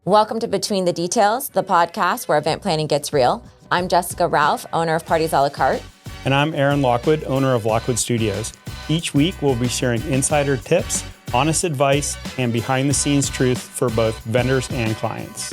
Welcome to Between the Details, the podcast where event planning gets real. I'm Jessica Ralph, owner of Parties a la carte. And I'm Aaron Lockwood, owner of Lockwood Studios. Each week, we'll be sharing insider tips, honest advice, and behind-the-scenes truth for both vendors and clients.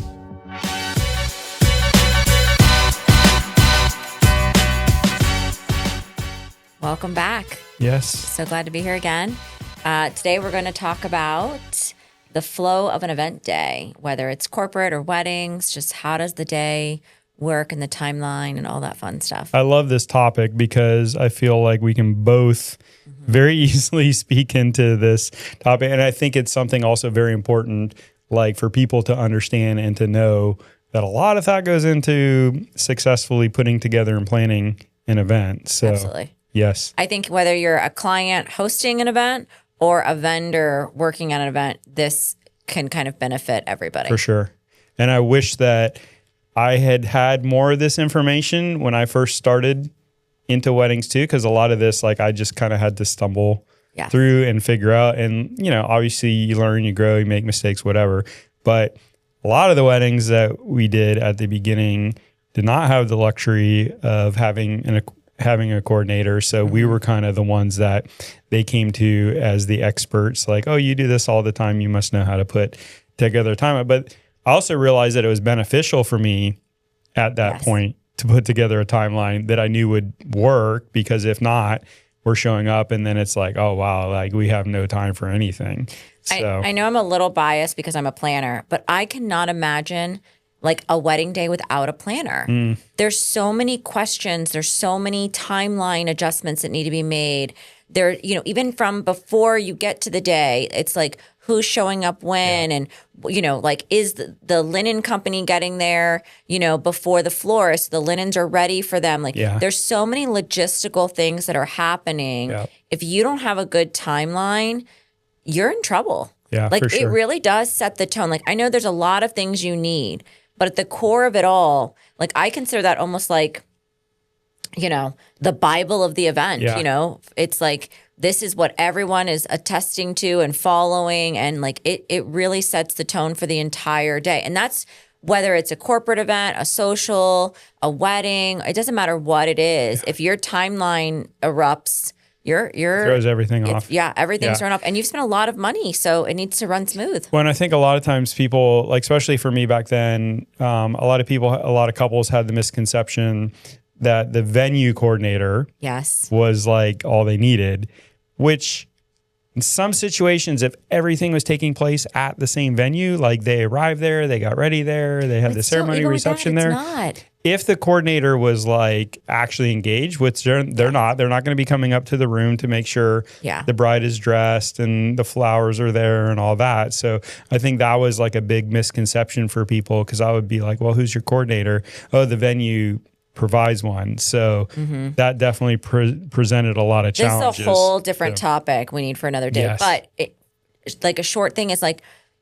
Welcome back. Yes. So glad to be here again. Today, we're going to talk about the flow of an event day, whether it's corporate or weddings, just how does the day work and the timeline and all that fun stuff. I love this topic because I feel like we can both very easily speak into this topic. And I think it's something also very important, like for people to understand and to know that a lot of that goes into successfully putting together and planning an event. So, absolutely. Yes. I think whether you're a client hosting an event or a vendor working on an event, this can kind of benefit everybody. For sure. And I wish that I had more of this information when I first started into weddings too, because a lot of this, like I just kind of had to stumble through and figure out. And, you know, obviously you learn, you grow, you make mistakes, whatever. But a lot of the weddings that we did at the beginning did not have the luxury of having a coordinator. So we were kind of the ones that they came to as the experts, like, oh, you do this all the time, you must know how to put together a timeline. But I also realized that it was beneficial for me at that point to put together a timeline that I knew would work, because if not, we're showing up and then it's like, oh, wow, like we have no time for anything. So I know I'm a little biased because I'm a planner, but I cannot imagine like a wedding day without a planner. There's so many questions. There's so many timeline adjustments that need to be made. There, you know, even from before you get to the day, it's like who's showing up when, and, you know, like is the linen company getting there, you know, before the florist, the linens are ready for them. Like there's so many logistical things that are happening. If you don't have a good timeline, you're in trouble. Yeah, like for sure. It really does set the tone. Like I know there's a lot of things you need, but at the core of it all, like I consider that almost like, you know, the Bible of the event, you know, it's like, this is what everyone is attesting to and following. And like, it really sets the tone for the entire day. And that's whether it's a corporate event, a social, a wedding, it doesn't matter what it is. If your timeline erupts, you're throws everything off. Yeah, everything's thrown off, and you've spent a lot of money, so it needs to run smooth. Well, and I think a lot of times people, like especially for me back then, a lot of couples had the misconception that the venue coordinator was like all they needed, which in some situations, if everything was taking place at the same venue, like they arrived there, they got ready there, they had the ceremony reception there. Not. If the coordinator was like actually engaged, which they're not going to be coming up to the room to make sure the bride is dressed and the flowers are there and all that. So I think that was like a big misconception for people, because I would be like, well, who's your coordinator? Oh, the venue provides one. So that definitely presented a lot of challenges. This is a whole different topic we need for another day. Yes. But like a short thing is like,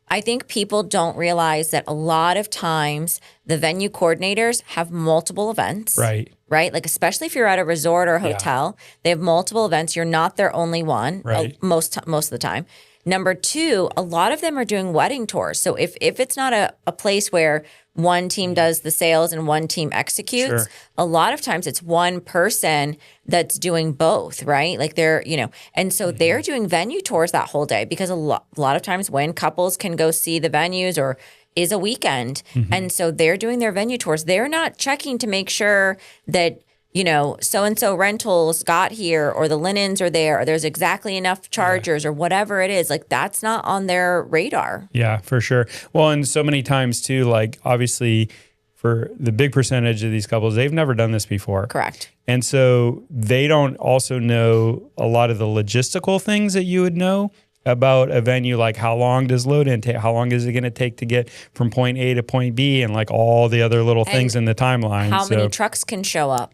I think people don't realize that a lot of times the venue coordinators have multiple events. Right? Like, especially if you're at a resort or a hotel, they have multiple events. You're not their only one most of the time. Number two, a lot of them are doing wedding tours. So if it's not a place where one team does the sales and one team executes, a lot of times it's one person that's doing both, right? Like they're, you know, and so they're doing venue tours that whole day, because a lot of times when couples can go see the venues or is a weekend. And so they're doing their venue tours. They're not checking to make sure that, you know, so-and-so rentals got here, or the linens are there, or there's exactly enough chargers or whatever it is. Like that's not on their radar. Yeah, for sure. Well, and so many times too, like obviously for the big percentage of these couples, they've never done this before. Correct. And so they don't also know a lot of the logistical things that you would know about a venue, like how long does load in take, how long is it going to take to get from point A to point B, and like all the other little things in the timeline. How many trucks can show up?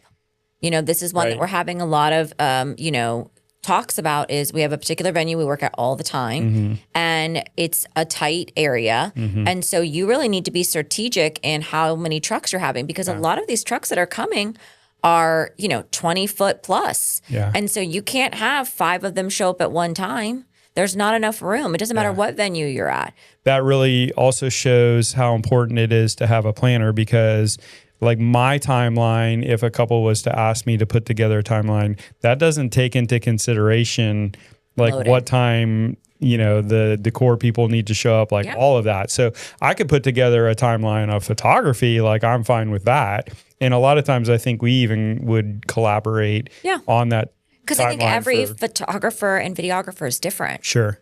You know, this is one that we're having a lot of, you know, talks about. Is we have a particular venue we work at all the time, and it's a tight area. And so you really need to be strategic in how many trucks you're having, because a lot of these trucks that are coming are, you know, 20 foot plus. And so you can't have 5 of them show up at one time. there's not enough room. It doesn't matter what venue you're at. That really also shows how important it is to have a planner, because like my timeline, if a couple was to ask me to put together a timeline, that doesn't take into consideration like what time, the decor people need to show up, like all of that. So I could put together a timeline of photography, like I'm fine with that. And a lot of times I think we even would collaborate on that. Because I think every photographer and videographer is different. Sure.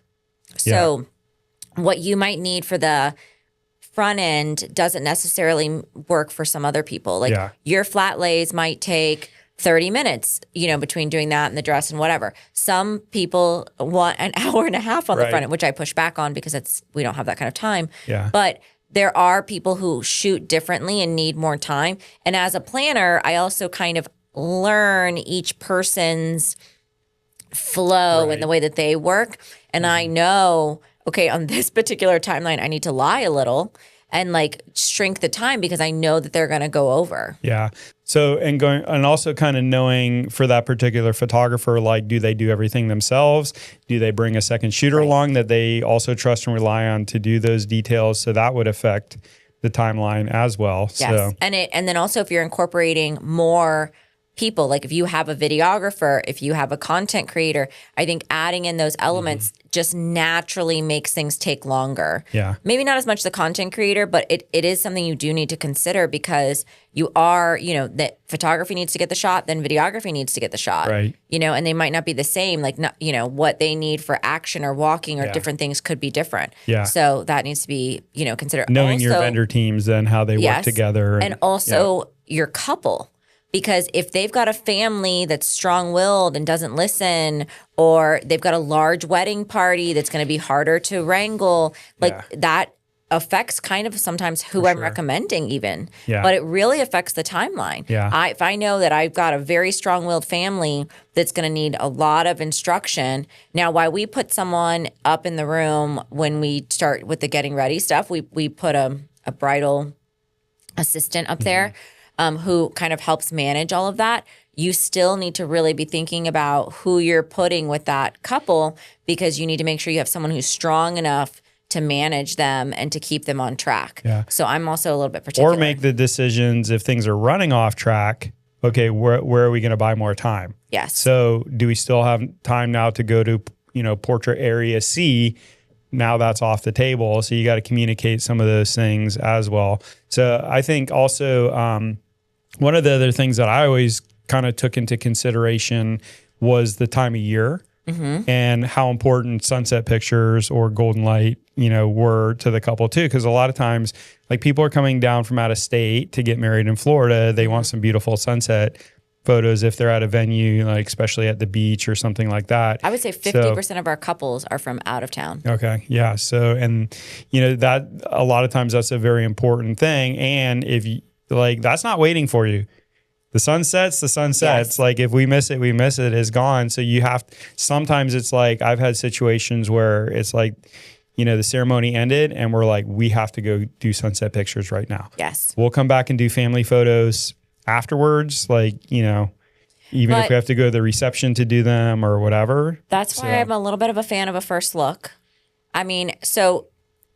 So what you might need for the front end doesn't necessarily work for some other people. Like your flat lays might take 30 minutes, between doing that and the dress and whatever. Some people want an hour and a half on the front end, which I push back on because we don't have that kind of time. Yeah. But there are people who shoot differently and need more time. And as a planner, I also kind of learn each person's flow and the way that they work. And I know, okay, on this particular timeline, I need to lie a little and like shrink the time because I know that they're going to go over. Yeah. So, and also kind of knowing for that particular photographer, like, do they do everything themselves? Do they bring a second shooter along that they also trust and rely on to do those details? So that would affect the timeline as well. Yes. So. And then also if you're incorporating more people, like if you have a videographer, if you have a content creator, I think adding in those elements just naturally makes things take longer. Yeah. Maybe not as much the content creator, but it is something you do need to consider because you are, that photography needs to get the shot, then videography needs to get the shot. Right. And they might not be the same, like, not, what they need for action or walking or different things could be different. Yeah. So that needs to be, considered. Knowing your vendor teams, then how they work together. And also your couple. Because if they've got a family that's strong-willed and doesn't listen, or they've got a large wedding party that's going to be harder to wrangle, that affects kind of sometimes who I'm recommending even. Yeah. But it really affects the timeline. Yeah. If I know that I've got a very strong-willed family that's going to need a lot of instruction. Now, why we put someone up in the room when we start with the getting ready stuff, we put a bridal assistant up there. Who kind of helps manage all of that, you still need to really be thinking about who you're putting with that couple because you need to make sure you have someone who's strong enough to manage them and to keep them on track. Yeah. So I'm also a little bit particular. Or make the decisions if things are running off track. Okay, where are we going to buy more time? Yes. So do we still have time now to go to, portrait area C? Now that's off the table. So you got to communicate some of those things as well. So I think also one of the other things that I always kind of took into consideration was the time of year and how important sunset pictures or golden light, were to the couple too. Because a lot of times, like people are coming down from out of state to get married in Florida. They want some beautiful sunset photos if they're at a venue, like especially at the beach or something like that. I would say 50% of our couples are from out of town. Okay. Yeah. So, and that a lot of times that's a very important thing. And if you that's not waiting for you. The sun sets, Yes. Like if we miss it, it's gone. So you have, sometimes it's like, I've had situations where it's like, the ceremony ended and we're like, we have to go do sunset pictures right now. Yes. We'll come back and do family photos afterwards. Even if we have to go to the reception to do them or whatever. That's why I'm a little bit of a fan of a first look. I mean, so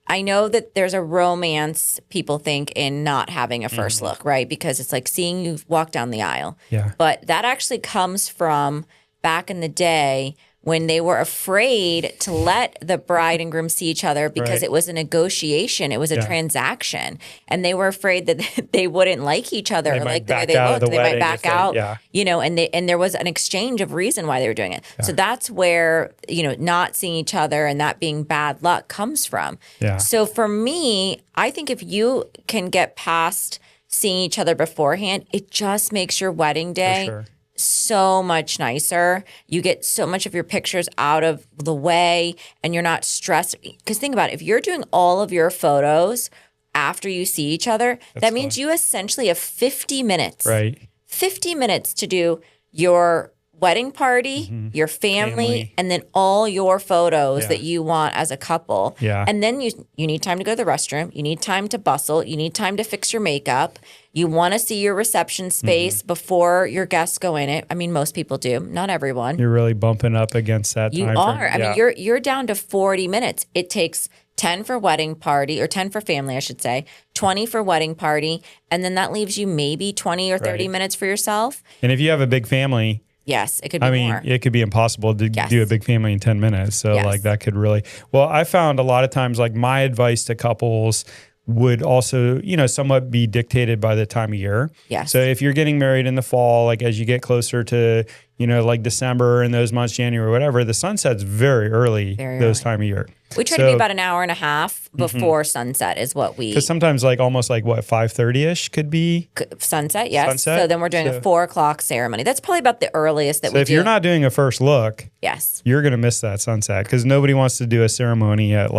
I know that there's a romance people think in not having a first look, right? Because it's like seeing you walk down the aisle. Yeah. But that actually comes from back in the day when they were afraid to let the bride and groom see each other because it was a negotiation. It was a transaction. And they were afraid that they wouldn't like each other or like the way they looked. They might back out, and there was an exchange of reason why they were doing it. Yeah. So that's where, not seeing each other and that being bad luck comes from. Yeah. So for me, I think if you can get past seeing each other beforehand, it just makes your wedding day so much nicer. You get so much of your pictures out of the way and you're not stressed. Because think about it, if you're doing all of your photos after you see each other, that means you essentially have 50 minutes. Right. 50 minutes to do your wedding party, your family, and then all your photos that you want as a couple. Yeah. And then you need time to go to the restroom. You need time to bustle. You need time to fix your makeup. You want to see your reception space before your guests go in it. I mean, most people do, not everyone. You're really bumping up against that You time are. frame. I mean, you're down to 40 minutes. It takes 10 for wedding party, or 10 for family, I should say, 20 for wedding party, and then that leaves you maybe 20 or 30 minutes for yourself. And if you have a big family, yes, it could be more. It could be impossible to do a big family in 10 minutes. So like that could really, well, I found a lot of times like my advice to couples would also, somewhat be dictated by the time of year. Yes. So if you're getting married in the fall, like as you get closer to, like December and those months, January, whatever, the sunset's very early time of year. We try to be about an hour and a half before sunset is what we... Because sometimes like almost like what, 5:30ish could be? Sunset, yes. Sunset? So then we're doing a 4 o'clock ceremony. That's probably about the earliest that we do. So if you're not doing a first look, yes, you're going to miss that sunset because nobody wants to do a ceremony at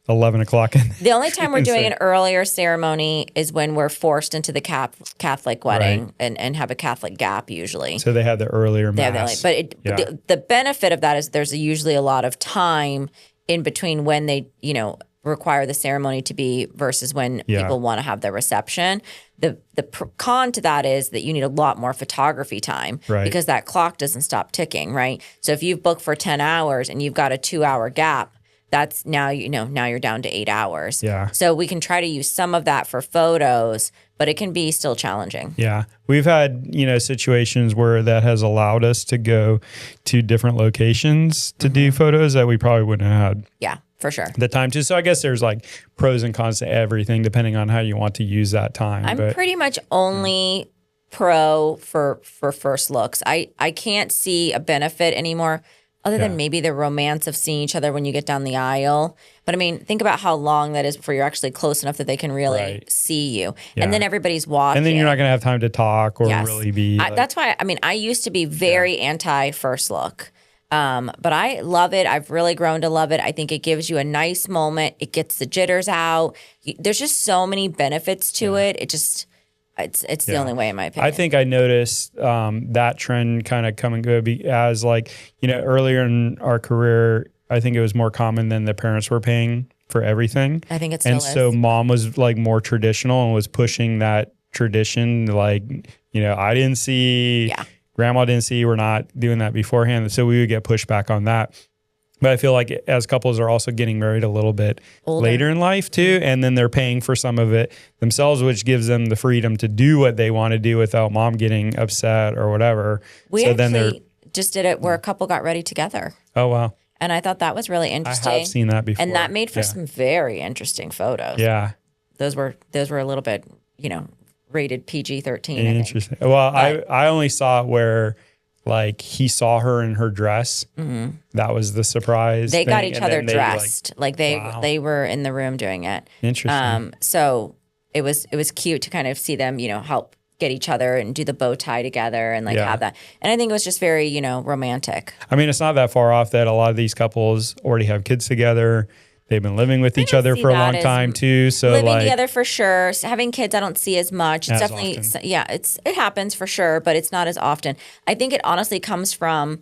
11 o'clock. The only time we're doing an earlier ceremony is when we're forced into the Catholic wedding and have a Catholic gap usually. So they have the earlier mass. But the benefit of that is there's usually a lot of time in between when they, require the ceremony to be versus when people want to have their reception. The con to that is that you need a lot more photography time because that clock doesn't stop ticking, right? So if you've booked for 10 hours and you've got a 2-hour gap, that's now, now you're down to 8 hours. Yeah. So we can try to use some of that for photos, but it can be still challenging. Yeah. We've had, situations where that has allowed us to go to different locations to do photos that we probably wouldn't have had. Yeah, for sure. The time to. So I guess there's like pros and cons to everything depending on how you want to use that time. I'm pretty much only pro for first looks. I can't see a benefit anymore other than maybe the romance of seeing each other when you get down the aisle. But I mean, think about how long that is before you're actually close enough that they can really see you. Yeah. And then everybody's watching. And then you're not going to have time to talk or really be. That's why, I used to be very anti first look. But I love it. I've really grown to love it. I think it gives you a nice moment. It gets the jitters out. There's just so many benefits to it. It just... It's the only way in my opinion. I think I noticed that trend kind of come and go as earlier in our career, I think it was more common than the parents were paying for everything. I think it still is. And so mom was like more traditional and was pushing that tradition. Like, I didn't see, grandma didn't see, we're not doing that beforehand. So we would get pushback on that. But I feel like as couples are also getting married a little bit later in life too, and then they're paying for some of it themselves, which gives them the freedom to do what they want to do without mom getting upset or whatever. We actually just did it where a couple got ready together. Oh, wow. And I thought that was really interesting. I have seen that before. And that made for some very interesting photos. Yeah. Those were a little bit, rated PG-13. Interesting. Well, I only saw it where... like he saw her in her dress. Mm-hmm. That was the surprise. They got each other dressed. They were in the room doing it. Interesting. So it was cute to kind of see them, help get each other and do the bow tie together and have that. And I think it was just very, romantic. I mean, it's not that far off that a lot of these couples already have kids together. They've been living with each other for a long time too. So living together for sure. Having kids, I don't see as much. It's definitely, often. It happens for sure, but it's not as often. I think it honestly comes from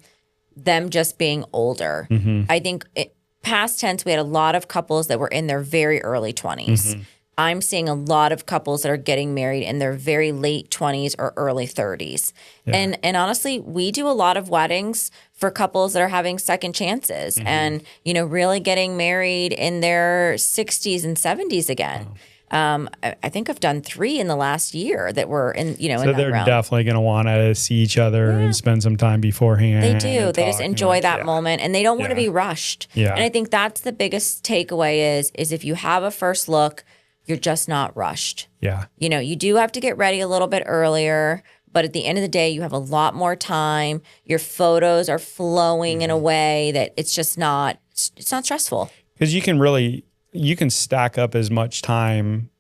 them just being older. Mm-hmm. I think past tense, we had a lot of couples that were in their very early 20s. Mm-hmm. I'm seeing a lot of couples that are getting married in their very late 20s or early 30s. Yeah. And honestly, we do a lot of weddings for couples that are having second chances and, really getting married in their 60s and 70s again. Wow. I think I've done 3 in the last year that were in, in that realm. So they're definitely going to want to see each other and spend some time beforehand. They do. They just enjoy that moment and they don't want to be rushed. Yeah. And I think that's the biggest takeaway is if you have a first look, you're just not rushed. Yeah. You do have to get ready a little bit earlier, but at the end of the day, you have a lot more time. Your photos are flowing in a way that it's not stressful. Because you can stack up as much time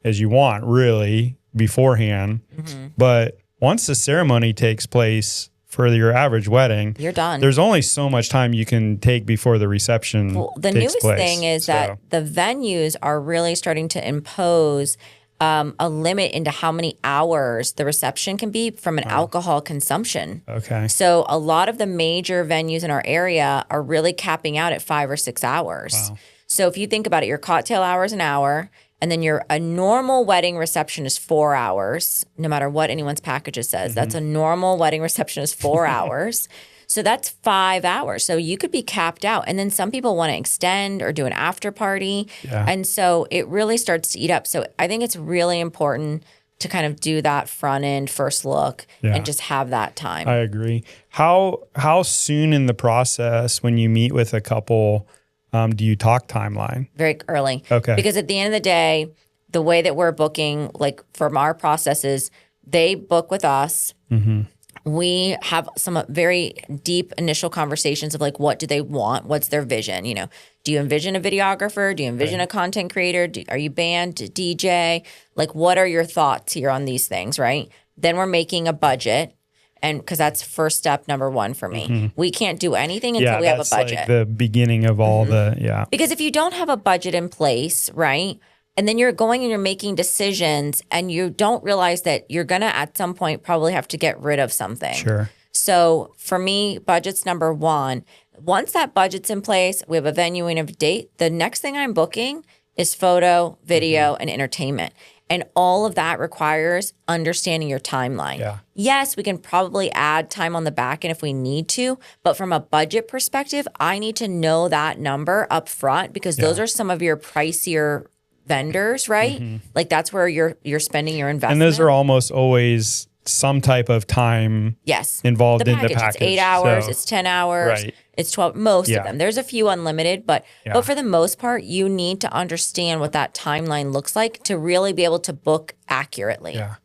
as you want, really, beforehand. Mm-hmm. But once the ceremony takes place for your average wedding, you're done. There's only so much time you can take before the reception the takes newest place. thing is that the venues are really starting to impose a limit into how many hours the reception can be from an alcohol consumption. Okay. So a lot of the major venues in our area are really capping out at 5 or 6 hours. Wow. So if you think about it, your cocktail hour is an hour, and then a normal wedding reception is 4 hours, no matter what anyone's packages says. That's a normal wedding reception is 4 hours. So that's 5 hours. So you could be capped out. And then some people want to extend or do an after party. Yeah. And so it really starts to eat up. So I think it's really important to kind of do that front end first look and just have that time. I agree. How soon in the process when you meet with a couple do you talk timeline? Very early. Okay. Because at the end of the day, the way that we're booking, like from our processes, they book with us. Mm-hmm. We have some very deep initial conversations of like, what do they want? What's their vision? You know, do you envision a videographer? Do you envision a content creator? Are you band, DJ? Like, what are your thoughts here on these things, right? Then we're making a budget. And because that's first step number one for me. We can't do anything until we have a budget. Like the beginning of all the, Because if you don't have a budget in place, right? And then you're going and you're making decisions and you don't realize that you're going to at some point probably have to get rid of something. Sure. So for me, budget's number one. Once that budget's in place, we have a venue and a date. The next thing I'm booking is photo, video, and entertainment. And all of that requires understanding your timeline. Yeah. Yes, we can probably add time on the back end if we need to, but from a budget perspective, I need to know that number up front because those are some of your pricier vendors, right? Like that's where you're spending your investment. And those are almost always some type of time involved in the package. It's 8 hours, it's 10 hours, it's 12, most of them. There's a few unlimited, but for the most part, you need to understand what that timeline looks like to really be able to book accurately. Yeah.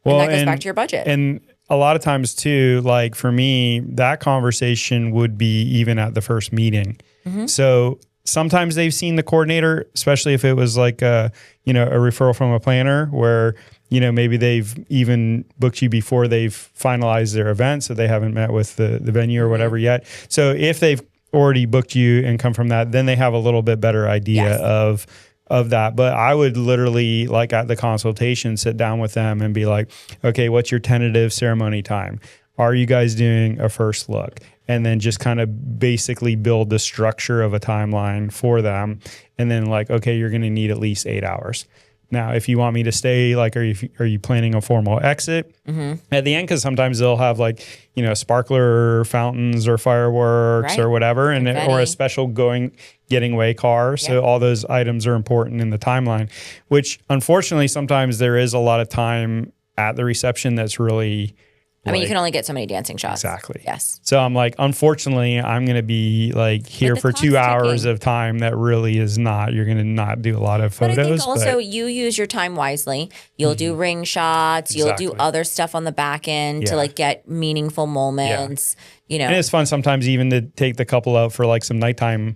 Well, and that goes back to your budget. And a lot of times too, like for me, that conversation would be even at the first meeting. So sometimes they've seen the coordinator, especially if it was like a referral from a planner where, maybe they've even booked you before they've finalized their event. So they haven't met with the venue or whatever yet. So if they've already booked you and come from that, then they have a little bit better idea of that. But I would literally, like at the consultation, sit down with them and be like, okay, what's your tentative ceremony time? Are you guys doing a first look? And then just kind of basically build the structure of a timeline for them. And then like, okay, you're going to need at least 8 hours. Now, if you want me to stay, like, are you planning a formal exit at the end? Because sometimes they'll have like, sparkler fountains or fireworks or whatever, or a special getting away car. So all those items are important in the timeline, which unfortunately sometimes there is a lot of time at the reception that's really. I mean, you can only get so many dancing shots. Exactly. Yes. So I'm like, unfortunately, I'm going to be like here for 2 hours of time that really is not, you're going to not do a lot of photos. But I think also you use your time wisely. You'll do ring shots. You'll do other stuff on the back end to like get meaningful moments. And it's fun sometimes even to take the couple out for like some nighttime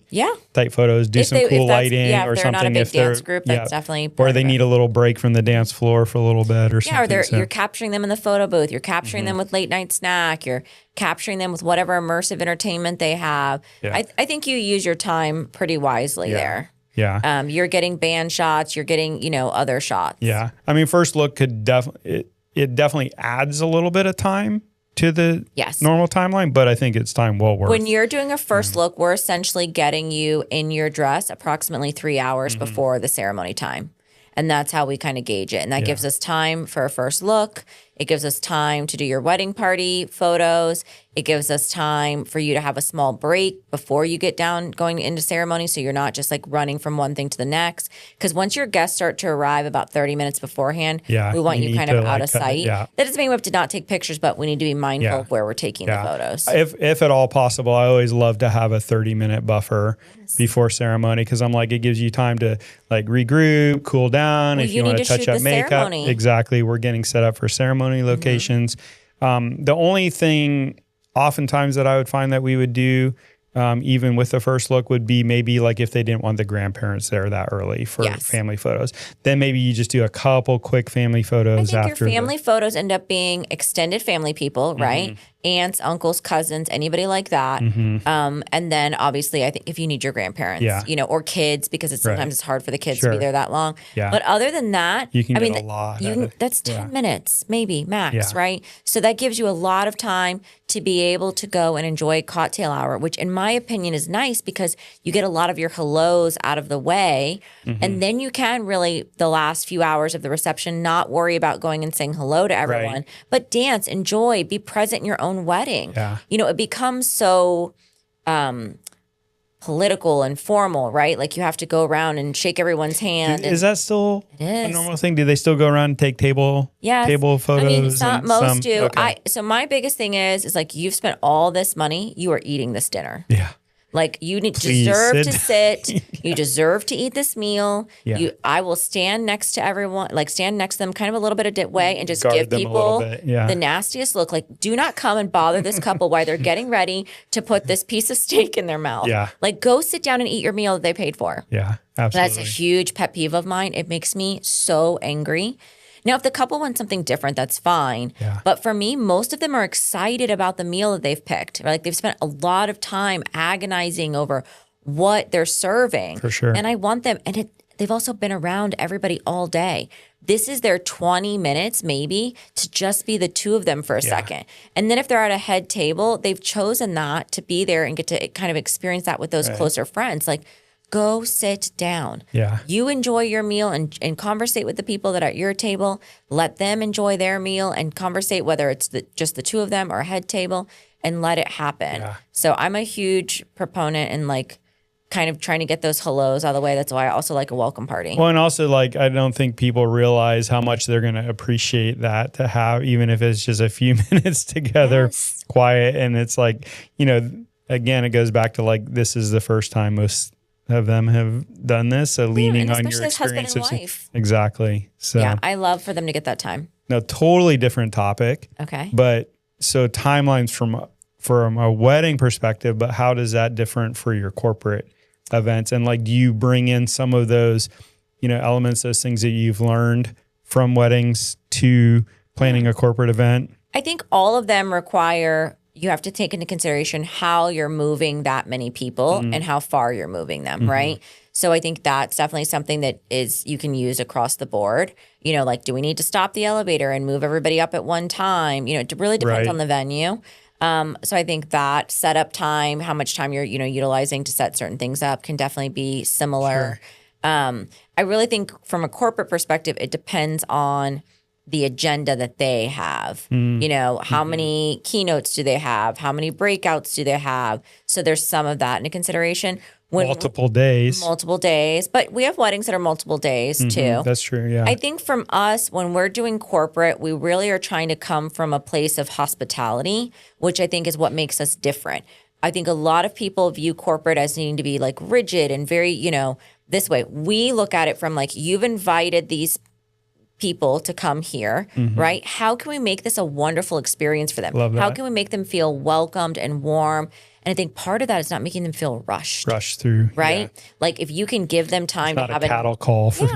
type photos, do some cool lighting or something. Not a big dance group, that's definitely or they need a little break from the dance floor for a little bit or something. Or you're capturing them in the photo booth. You're capturing them with late night snack. You're capturing them with whatever immersive entertainment they have. I think you use your time pretty wisely there. Yeah. You're getting band shots. You're getting, other shots. Yeah. I mean, first look could definitely adds a little bit of time to the normal timeline, but I think it's time well worth. When you're doing a first look, we're essentially getting you in your dress approximately 3 hours before the ceremony time. And that's how we kind of gauge it. And that gives us time for a first look. It gives us time to do your wedding party photos. It gives us time for you to have a small break before you get down going into ceremony, so you're not just like running from one thing to the next. Because once your guests start to arrive about 30 minutes beforehand, we want you kind of out of sight. That doesn't mean we have to not take pictures, but we need to be mindful of where we're taking the photos. If at all possible, I always love to have a 30-minute buffer before ceremony, because I'm like, it gives you time to like regroup, cool down. If you want to touch up makeup, ceremony. Exactly. We're getting set up for ceremony locations. The only thing oftentimes that I would find that we would do even with the first look, would be maybe like if they didn't want the grandparents there that early for family photos, then maybe you just do a couple quick family photos. I think your family photos end up being extended family people, right? Aunts, uncles, cousins, anybody like that. And then obviously, I think if you need your grandparents, you know, or kids, because sometimes it's hard for the kids to be there that long. But other than that, you can get a lot. That's 10 minutes, maybe max, right? So that gives you a lot of time to be able to go and enjoy cocktail hour, which in my opinion is nice because you get a lot of your hellos out of the way. And then you can really, the last few hours of the reception, not worry about going and saying hello to everyone, but dance, enjoy, be present in your own wedding. You know, it becomes so political and formal, right? Like you have to go around and shake everyone's hand. Is that still a normal thing? Do they still go around and take table photos? I mean, most do. Okay. So my biggest thing is like you've spent all this money, you are eating this dinner. Yeah. Like you deserve to sit. You deserve to eat this meal. I will stand next to everyone, like stand next to them kind of a little bit of way and just give people the nastiest look. Like do not come and bother this couple while they're getting ready to put this piece of steak in their mouth. Like go sit down and eat your meal that they paid for. Yeah, absolutely. That's a huge pet peeve of mine. It makes me so angry. Now, if the couple wants something different, that's fine. But for me, most of them are excited about the meal that they've picked. Like they've spent a lot of time agonizing over what they're serving. For sure. And I want them, and they've also been around everybody all day. This is their 20 minutes maybe to just be the two of them for a second. And then if they're at a head table, they've chosen that to be there and get to kind of experience that with those closer friends. Like, go sit down. You enjoy your meal and conversate with the people that are at your table. Let them enjoy their meal and conversate, whether it's just the two of them or a head table, and let it happen. So I'm a huge proponent in like kind of trying to get those hellos out of the way. That's why I also like a welcome party. Well, and also like I don't think people realize how much they're going to appreciate that to have, even if it's just a few minutes together, quiet. And it's like, you know, again, it goes back to like this is the first time most of them have done this, so leaning on your experience. Husband and wife. Exactly. So yeah, I love for them to get that time. Now, totally different topic. Okay. But so timelines from a wedding perspective, but how does that different for your corporate events? And like, do you bring in some of those, you know, elements, those things that you've learned from weddings to planning a corporate event? I think all of them require. You have to take into consideration how you're moving that many people and how far you're moving them, right? So I think that's definitely something that you can use across the board. You know, like, do we need to stop the elevator and move everybody up at one time? You know, it really depends on the venue. So I think that setup time, how much time you're, you know, utilizing to set certain things up can definitely be similar. I really think from a corporate perspective, it depends on the agenda that they have. You know, how many keynotes do they have? How many breakouts do they have? So there's some of that into consideration. Multiple days. But we have weddings that are multiple days too. That's true, yeah. I think from us, when we're doing corporate, we really are trying to come from a place of hospitality, which I think is what makes us different. I think a lot of people view corporate as needing to be like rigid and very, you know, this way. We look at it from like, you've invited these people to come here, right? How can we make this a wonderful experience for them? How can we make them feel welcomed and warm? And I think part of that is not making them feel rushed through, right? Like if you can give them time to have a cattle call for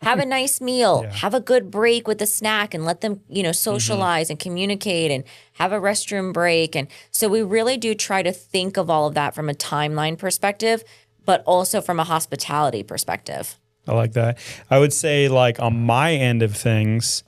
have a nice meal, have a good break with a snack, and let them, you know, socialize and communicate, and have a restroom break. And so we really do try to think of all of that from a timeline perspective, but also from a hospitality perspective. I like that. I would say, like, on my end of things,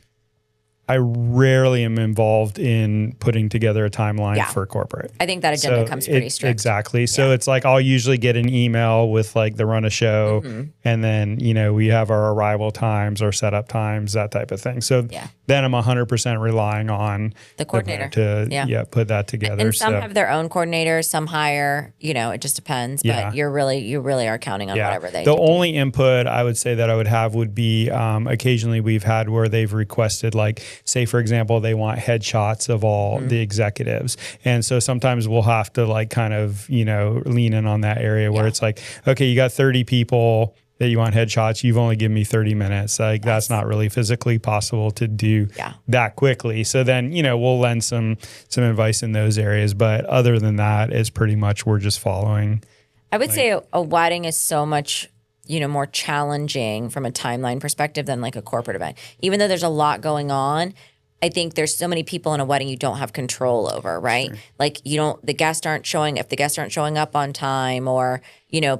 I rarely am involved in putting together a timeline for corporate. I think that agenda comes pretty strict. Exactly. So it's like I'll usually get an email with like the run a show, and then, you know, we have our arrival times, our setup times, that type of thing. So then I'm 100% relying on the coordinator to put that together. And some have their own coordinators, some hire, you know, it just depends. But you really are counting on whatever they do. The only input I would say that I would have would be occasionally we've had where they've requested, like, say, for example, they want headshots of all the executives. And so sometimes we'll have to like kind of, you know, lean in on that area where it's like, okay, you got 30 people, that you want headshots. You've only given me 30 minutes. Like that's not really physically possible to do that quickly. So then, we'll lend some advice in those areas. But other than that, it's pretty much we're just following. I would say a wedding is so much, more challenging from a timeline perspective than like a corporate event. Even though there's a lot going on, I think there's so many people in a wedding you don't have control over, right? Sure. Like if the guests aren't showing up on time, or,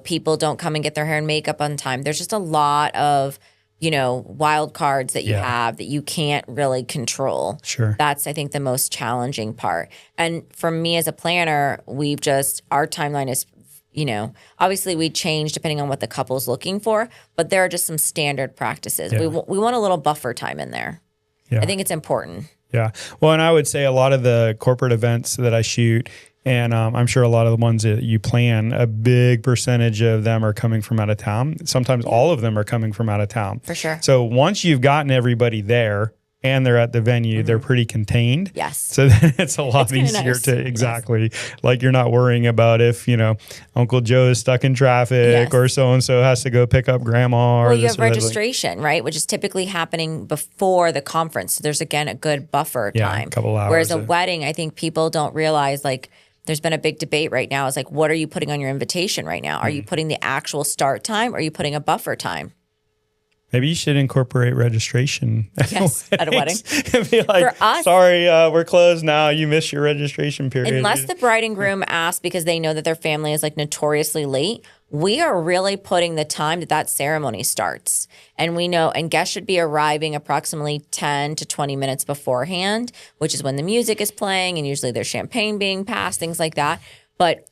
people don't come and get their hair and makeup on time. There's just a lot of, wild cards that you have that you can't really control. Sure. That's, I think, the most challenging part. And for me as a planner, our timeline is, obviously we change depending on what the couple's looking for, but there are just some standard practices. Yeah. We want a little buffer time in there. Yeah. I think it's important. Yeah. Well, and I would say a lot of the corporate events that I shoot, and I'm sure a lot of the ones that you plan, a big percentage of them are coming from out of town. Sometimes all of them are coming from out of town. For sure. So once you've gotten everybody there and they're at the venue, they're pretty contained. Yes. So then it's a lot easier to like you're not worrying about if, Uncle Joe is stuck in traffic or so-and-so has to go pick up grandma. Well, you have registration, right? Which is typically happening before the conference. So there's, again, a good buffer time. A couple hours. Whereas a wedding, I think people don't realize, like, there's been a big debate right now. Is like, what are you putting on your invitation right now? Are you putting the actual start time, or are you putting a buffer time? Maybe you should incorporate registration. Yes, at a wedding. Be like, for us, sorry, we're closed now. You missed your registration period. Unless the bride and groom ask because they know that their family is like notoriously late, we are really putting the time that ceremony starts. And we know, and guests should be arriving approximately 10 to 20 minutes beforehand, which is when the music is playing and usually there's champagne being passed, things like that. But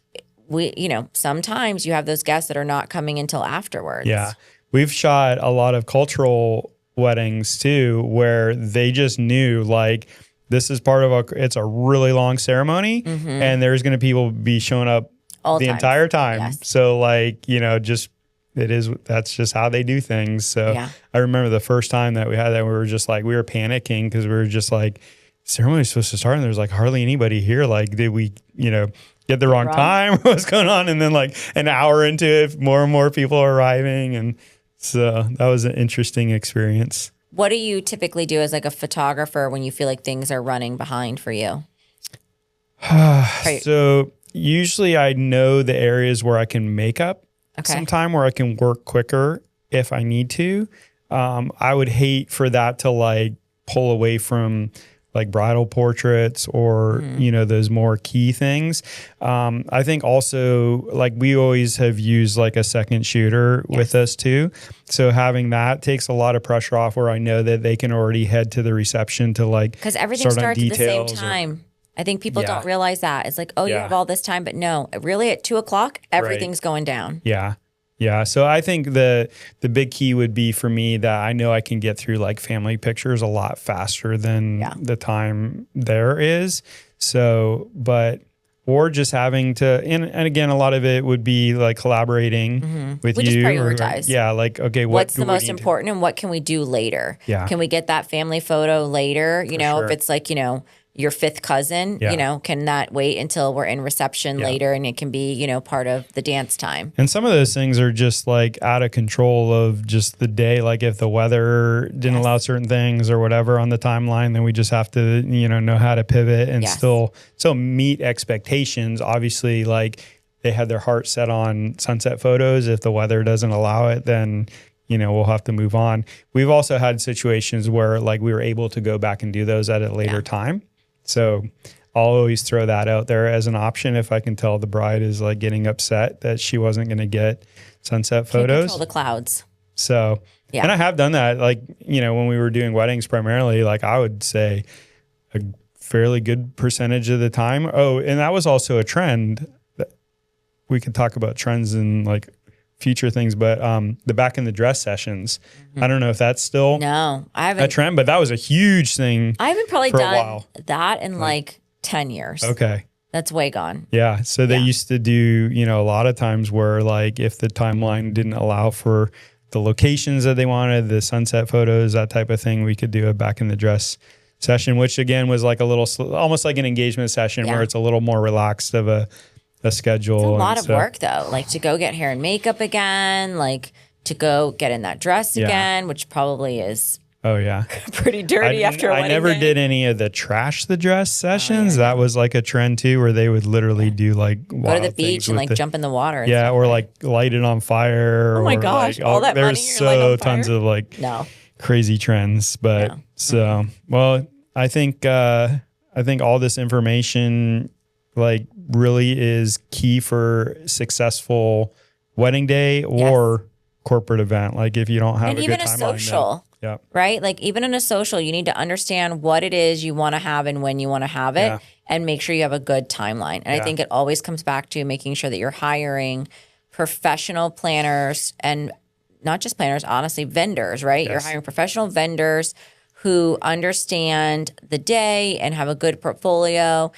sometimes you have those guests that are not coming until afterwards. Yeah. We've shot a lot of cultural weddings too, where they just knew like this is part of it's a really long ceremony and there's going to people be showing up the entire time. Yes. So like, that's just how they do things. So I remember the first time that we had that, we were panicking because we were just like, ceremony's supposed to start and there's like hardly anybody here. Like, did we, get the wrong time? What's going on? And then like an hour into it, more and more people are arriving, and so that was an interesting experience. What do you typically do as like a photographer when you feel like things are running behind for you? So usually I know the areas where I can make up some time, where I can work quicker if I need to. I would hate for that to like pull away from like bridal portraits or, those more key things. I think also like we always have used like a second shooter with us too. So having that takes a lot of pressure off, where I know that they can already head to the reception to like, because everything starts at the same time. I think people don't realize that. It's like, you have all this time, but no, really at 2:00, everything's going down. Yeah. Yeah. So I think the big key would be for me that I know I can get through like family pictures a lot faster than the time there is. So, or just having to, and again, a lot of it would be like collaborating with you. Just prioritize. Like, okay, what's the most important and what can we do later? Yeah. Can we get that family photo later? If it's like, your fifth cousin, can that wait until we're in reception later and it can be, part of the dance time? And some of those things are just like out of control of just the day. Like if the weather didn't allow certain things or whatever on the timeline, then we just have to, know how to pivot and still meet expectations. Obviously, like they had their heart set on sunset photos. If the weather doesn't allow it, then we'll have to move on. We've also had situations where like we were able to go back and do those at a later time. So I'll always throw that out there as an option if I can tell the bride is like getting upset that she wasn't going to get sunset photos. Can't control the clouds. So, and I have done that. Like, when we were doing weddings primarily, like I would say a fairly good percentage of the time. Oh, and that was also a trend. That we could talk about trends and like future things, but the back in the dress sessions, I don't know if that's still I haven't, a trend, but that was a huge thing. I haven't probably done that in like 10 years. Okay. That's way gone. Yeah. So they used to do, a lot of times where like if the timeline didn't allow for the locations that they wanted, the sunset photos, that type of thing, we could do a back in the dress session, which again was like a little, almost like an engagement session where it's a little more relaxed of a schedule. It's a lot of work though, like to go get hair and makeup again, like to go get in that dress again, which probably is pretty dirty after a wedding I never day. did any of the trash the dress sessions. That was like a trend too, where they would literally do like go to the beach and like jump in the water. And stuff, or like light it on fire. Oh my gosh, like, all that money. There's so tons of like crazy trends, but well, I think all this information like really is key for successful wedding day or corporate event. Like if you don't have a good timeline, even a social. Right? Like even in a social, you need to understand what it is you want to have and when you want to have it and make sure you have a good timeline. And I think it always comes back to making sure that you're hiring professional planners and not just planners, honestly, vendors, right? You're hiring professional vendors who understand the day and have a good portfolio,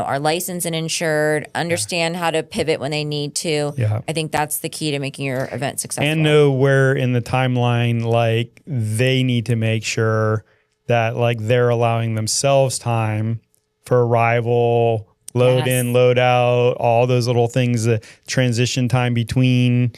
are licensed and insured, understand how to pivot when they need to. I think that's the key to making your event successful. And know where in the timeline, like they need to make sure that like they're allowing themselves time for arrival, load in, load out, all those little things, the transition time between,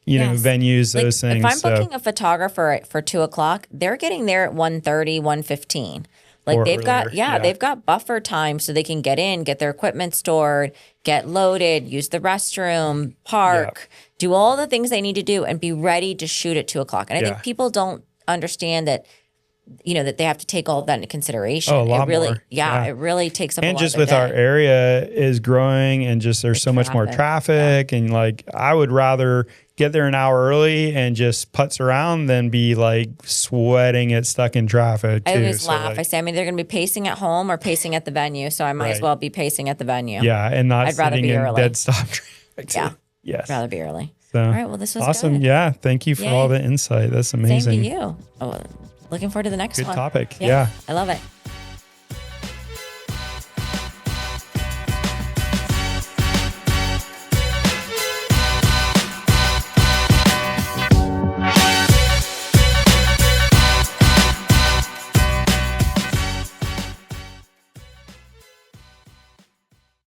venues, like, those things. If I'm booking a photographer for 2:00, they're getting there at 1:30, 1:15. Like they've got buffer time so they can get in, get their equipment stored, get loaded, use the restroom, park, do all the things they need to do and be ready to shoot at 2:00. And I think people don't understand that, that they have to take all of that into consideration. Oh, a lot more. It really takes up a lot And just of their with our area is growing and just there's so much more traffic and like I would rather get there an hour early and just putz around than be like sweating it stuck in traffic too. I always laugh. I say, they're going to be pacing at home or pacing at the venue. So I might as well be pacing at the venue. Yeah. And not sitting in dead stop traffic. Yeah. Yes. I'd rather be early. So, all right. Well, this was awesome. Good. Yeah. Thank you for all the insight. That's amazing. Same to you. Oh, looking forward to the next one. Good topic. I love it.